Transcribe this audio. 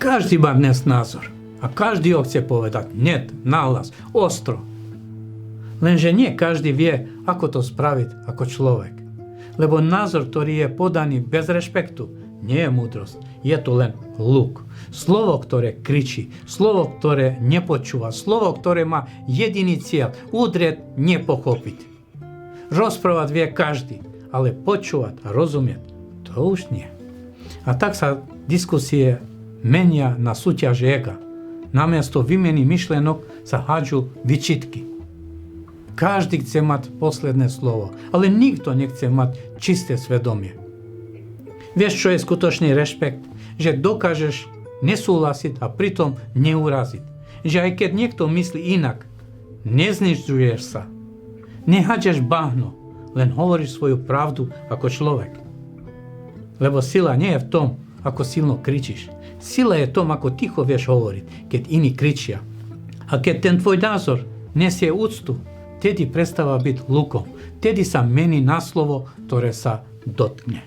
Každý má dnes názor. A každý ho chce povedať. Nie, nahlas, ostro. Lenže nie každý vie, ako to spraviť ako človek. Lebo názor, ktorý je podaný bez rešpektu, nie je múdrosť. Je to len luk. Slovo, ktoré kričí. Slovo, ktoré nepočúva. Slovo, ktoré má jediný cieľ. Udrieť, nepochopiť. Rozprávať vie každý. Ale počúvať a rozumieť, to už nie. A tak sa diskusie menia na súťaž ega. Namiesto výmeny myšlienok sa hádžu vyčitky. Každý chce mať posledné slovo, ale nikto nechce mať čisté svedomie. Vieš, čo je skutočný rešpekt? Že dokážeš nesúhlasiť a pritom neuraziť. Že aj keď niekto myslí inak, neznižuješ sa. Nehádžeš bahno, len hovoríš svoju pravdu ako človek. Lebo sila nie je v tom, ako silno kričíš. Sila je v tom, ako ticho vieš hovoriť, keď iní kričia. A keď ten tvoj názor nesie úctu, tedy prestáva byť lukom. Tedy sa mení na slovo, ktoré sa dotkne.